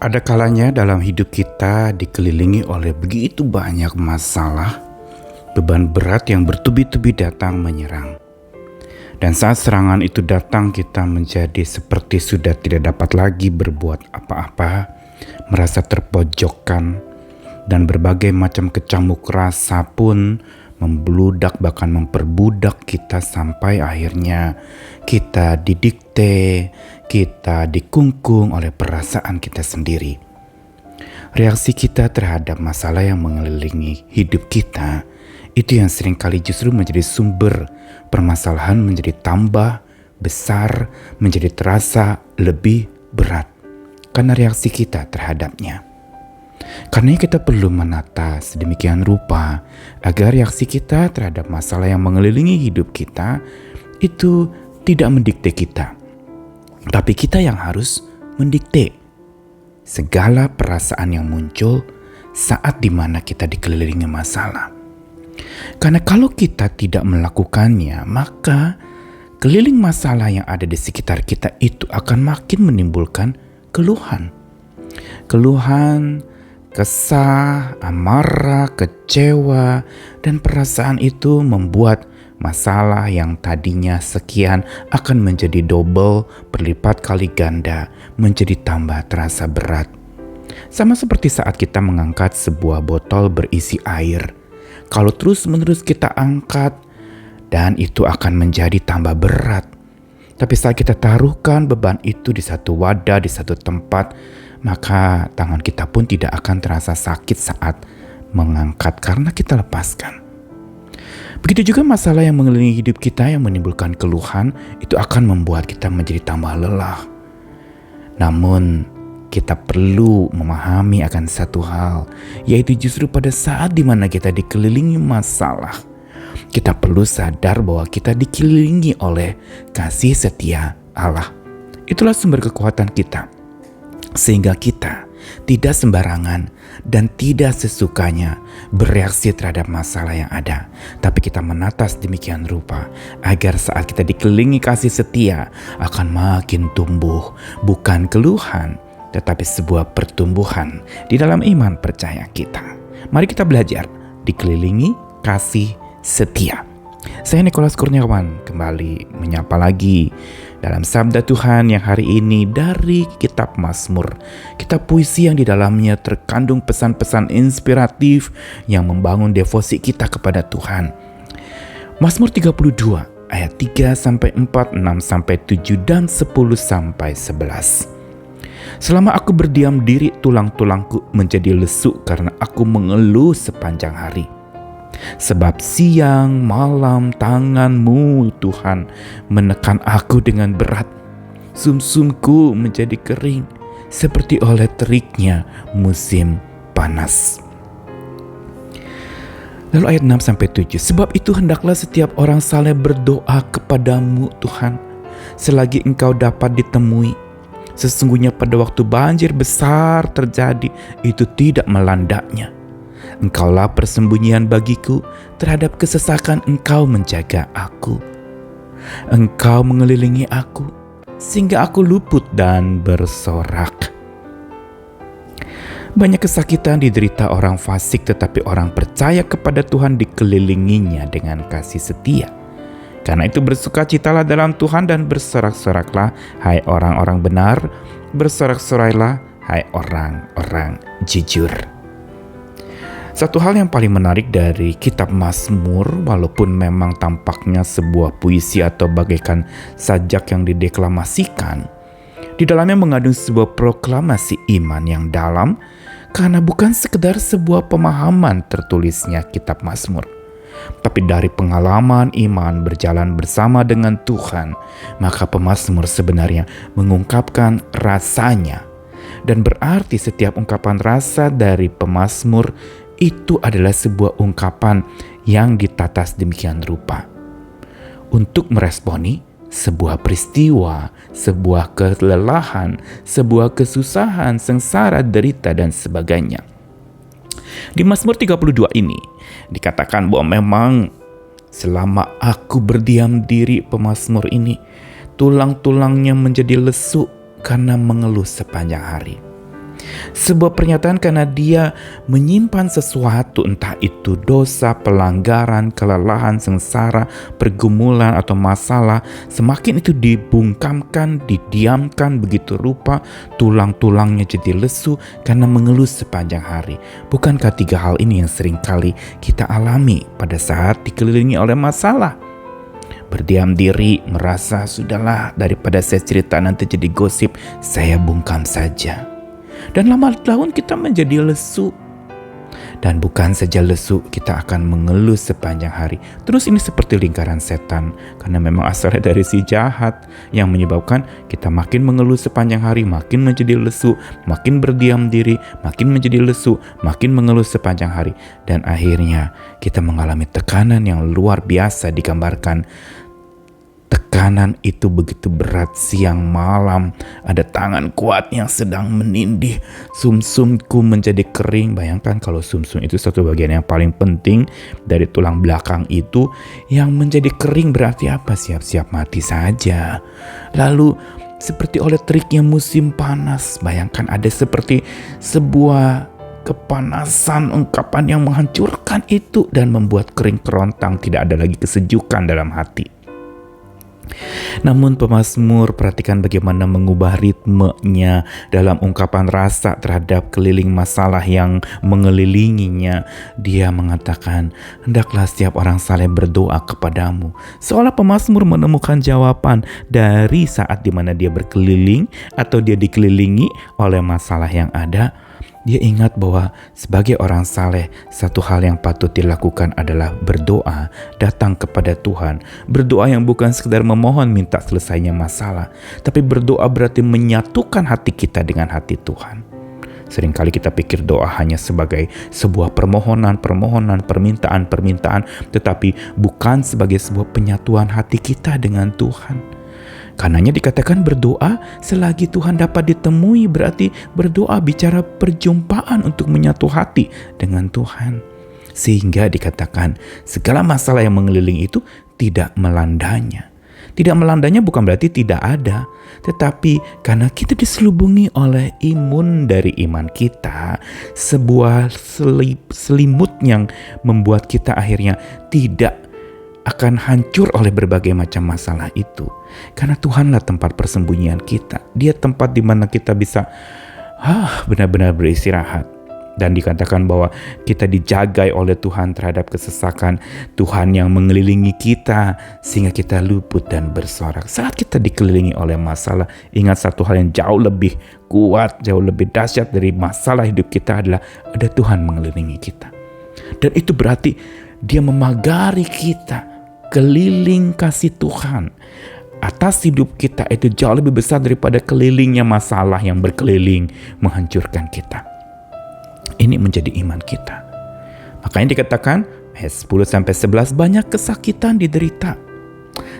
Ada kalanya dalam hidup kita dikelilingi oleh begitu banyak masalah, beban berat yang bertubi-tubi datang menyerang. Dan saat serangan itu datang, kita menjadi seperti sudah tidak dapat lagi berbuat apa-apa, merasa terpojokkan, dan berbagai macam kecamuk rasa pun membludak bahkan memperbudak kita sampai akhirnya kita didikte, kita dikungkung oleh perasaan kita sendiri. Reaksi kita terhadap masalah yang mengelilingi hidup kita itu yang seringkali justru menjadi sumber permasalahan menjadi tambah besar, menjadi terasa lebih berat karena reaksi kita terhadapnya. Karena kita perlu menata sedemikian rupa agar reaksi kita terhadap masalah yang mengelilingi hidup kita itu tidak mendikte kita, tapi kita yang harus mendikte segala perasaan yang muncul saat dimana kita dikelilingi masalah. Karena kalau kita tidak melakukannya, maka keliling masalah yang ada di sekitar kita itu akan makin menimbulkan keluhan. Keluhan, kesah, amarah, kecewa, dan perasaan itu membuat masalah yang tadinya sekian akan menjadi double, berlipat kali ganda, menjadi tambah terasa berat. Sama seperti saat kita mengangkat sebuah botol berisi air. Kalau terus-menerus kita angkat, dan itu akan menjadi tambah berat. Tapi saat kita taruhkan beban itu di satu wadah, di satu tempat, maka tangan kita pun tidak akan terasa sakit saat mengangkat karena kita lepaskan. Begitu juga masalah yang mengelilingi hidup kita yang menimbulkan keluhan, itu akan membuat kita menjadi tambah lelah. Namun, kita perlu memahami akan satu hal, yaitu justru pada saat dimana kita dikelilingi masalah, kita perlu sadar bahwa kita dikelilingi oleh kasih setia Allah. Itulah sumber kekuatan kita, sehingga kita tidak sembarangan dan tidak sesukanya bereaksi terhadap masalah yang ada, tapi kita menata sedemikian rupa agar saat kita dikelilingi kasih setia akan makin tumbuh, bukan keluhan, tetapi sebuah pertumbuhan di dalam iman percaya kita. Mari kita belajar dikelilingi kasih setia. Saya Nikolas Kurniawan kembali menyapa lagi dalam Sabda Tuhan yang hari ini dari Kitab Mazmur. Kitab puisi yang di dalamnya terkandung pesan-pesan inspiratif yang membangun devosi kita kepada Tuhan. Mazmur 32 ayat 3-4, 6-7, dan 10-11. Selama aku berdiam diri, tulang-tulangku menjadi lesu karena aku mengeluh sepanjang hari. Sebab siang malam tangan-Mu Tuhan menekan aku dengan berat. Sumsumku menjadi kering seperti oleh teriknya musim panas. Lalu ayat 6-7. Sebab itu hendaklah setiap orang saleh berdoa kepadamu Tuhan, selagi Engkau dapat ditemui. Sesungguhnya pada waktu banjir besar terjadi, itu tidak melandanya. Engkaulah persembunyian bagiku, terhadap kesesakan Engkau menjaga aku. Engkau mengelilingi aku, sehingga aku luput dan bersorak. Banyak kesakitan diderita orang fasik, tetapi orang percaya kepada Tuhan dikelilinginya dengan kasih setia. Karena itu bersukacitalah dalam Tuhan dan bersorak-soraklah, hai orang-orang benar, bersorak-sorailah, hai orang-orang jujur. Satu hal yang paling menarik dari kitab Mazmur, walaupun memang tampaknya sebuah puisi atau bagaikan sajak yang dideklamasikan, di dalamnya mengandung sebuah proklamasi iman yang dalam, karena bukan sekedar sebuah pemahaman tertulisnya kitab Mazmur, tapi dari pengalaman iman berjalan bersama dengan Tuhan, maka pemazmur sebenarnya mengungkapkan rasanya. Dan berarti setiap ungkapan rasa dari pemazmur itu adalah sebuah ungkapan yang ditata demikian rupa untuk meresponi sebuah peristiwa, sebuah kelelahan, sebuah kesusahan, sengsara, derita, dan sebagainya. Di Mazmur 32 ini dikatakan bahwa memang selama aku berdiam diri, pemazmur ini tulang-tulangnya menjadi lesu karena mengeluh sepanjang hari. Sebuah pernyataan karena dia menyimpan sesuatu, entah itu dosa, pelanggaran, kelelahan, sengsara, pergumulan atau masalah. Semakin itu dibungkamkan, didiamkan begitu rupa, tulang-tulangnya jadi lesu karena mengeluh sepanjang hari. Bukankah 3 hal ini yang seringkali kita alami pada saat dikelilingi oleh masalah? Berdiam diri, merasa sudahlah, daripada saya cerita nanti jadi gosip, saya bungkam saja. Dan lama laun kita menjadi lesu. Dan bukan saja lesu, kita akan mengeluh sepanjang hari. Terus ini seperti lingkaran setan, karena memang asalnya dari si jahat, yang menyebabkan kita makin mengeluh sepanjang hari, makin menjadi lesu, makin berdiam diri, makin menjadi lesu, makin mengeluh sepanjang hari. Dan akhirnya kita mengalami tekanan yang luar biasa. Digambarkan tekanan itu begitu berat, siang malam ada tangan kuat yang sedang menindih. Sumsumku menjadi kering. Bayangkan kalau sumsum itu satu bagian yang paling penting dari tulang belakang itu, yang menjadi kering berarti apa? Siap-siap mati saja. Lalu seperti oleh triknya musim panas, bayangkan ada seperti sebuah kepanasan, ungkapan yang menghancurkan itu dan membuat kering kerontang, tidak ada lagi kesejukan dalam hati. Namun pemazmur perhatikan bagaimana mengubah ritmenya dalam ungkapan rasa terhadap keliling masalah yang mengelilinginya. Dia mengatakan, hendaklah setiap orang saleh berdoa kepadamu. Seolah pemazmur menemukan jawaban dari saat dimana dia berkeliling atau dia dikelilingi oleh masalah yang ada. Dia ingat bahwa sebagai orang saleh, satu hal yang patut dilakukan adalah berdoa, datang kepada Tuhan. Berdoa yang bukan sekedar memohon minta selesainya masalah, tapi berdoa berarti menyatukan hati kita dengan hati Tuhan. Seringkali kita pikir doa hanya sebagai sebuah permohonan, permintaan, tetapi bukan sebagai sebuah penyatuan hati kita dengan Tuhan. Karenanya dikatakan berdoa selagi Tuhan dapat ditemui, berarti berdoa bicara perjumpaan untuk menyatu hati dengan Tuhan. Sehingga dikatakan segala masalah yang mengelilingi itu tidak melandanya. Tidak melandanya bukan berarti tidak ada, tetapi karena kita diselubungi oleh imun dari iman kita, sebuah selimut yang membuat kita akhirnya tidak akan hancur oleh berbagai macam masalah itu. Karena Tuhanlah tempat persembunyian kita. Dia tempat di mana kita bisa benar-benar beristirahat. Dan dikatakan bahwa kita dijagai oleh Tuhan terhadap kesesakan. Tuhan yang mengelilingi kita sehingga kita luput dan bersorak. Saat kita dikelilingi oleh masalah, ingat satu hal yang jauh lebih kuat, jauh lebih dahsyat dari masalah hidup kita adalah ada Tuhan mengelilingi kita. Dan itu berarti Dia memagari kita. Keliling kasih Tuhan atas hidup kita itu jauh lebih besar daripada kelilingnya masalah yang berkeliling menghancurkan kita. Ini menjadi iman kita. Makanya dikatakan ayat 10-11, banyak kesakitan diderita,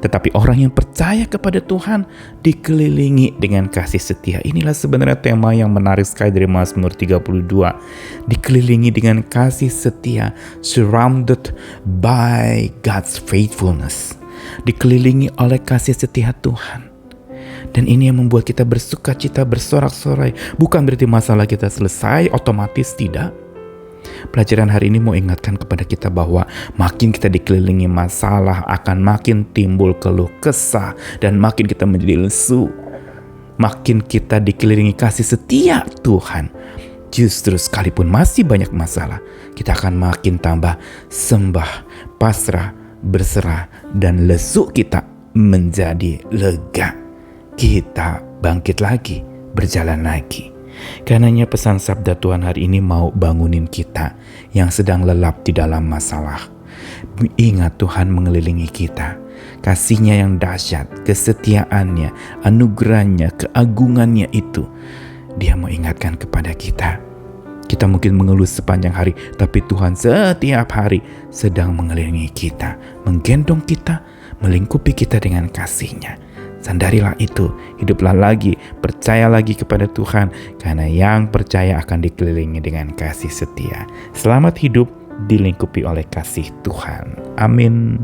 tetapi orang yang percaya kepada Tuhan dikelilingi dengan kasih setia. Inilah sebenarnya tema yang menarik sekali dari Mazmur 32. Dikelilingi dengan kasih setia, surrounded by God's faithfulness. Dikelilingi oleh kasih setia Tuhan. Dan ini yang membuat kita bersuka cita, bersorak-sorai. Bukan berarti masalah kita selesai otomatis, tidak. Pelajaran hari ini mau ingatkan kepada kita bahwa makin kita dikelilingi masalah akan makin timbul keluh kesah dan makin kita menjadi lesu. Makin kita dikelilingi kasih setia Tuhan, justru sekalipun masih banyak masalah, kita akan makin tambah sembah, pasrah, berserah, dan lesu kita menjadi lega. Kita bangkit lagi, berjalan lagi. Karenanya pesan sabda Tuhan hari ini mau bangunin kita yang sedang lelap di dalam masalah. Ingat Tuhan mengelilingi kita. Kasih-Nya yang dahsyat, kesetiaannya, anugerahnya, keagungannya itu. Dia mau ingatkan kepada kita. Kita mungkin mengeluh sepanjang hari, tapi Tuhan setiap hari sedang mengelilingi kita, menggendong kita, melingkupi kita dengan kasih-Nya. Sandarilah itu, hiduplah lagi, percaya lagi kepada Tuhan, karena yang percaya akan dikelilingi dengan kasih setia. Selamat hidup dilingkupi oleh kasih Tuhan. Amin.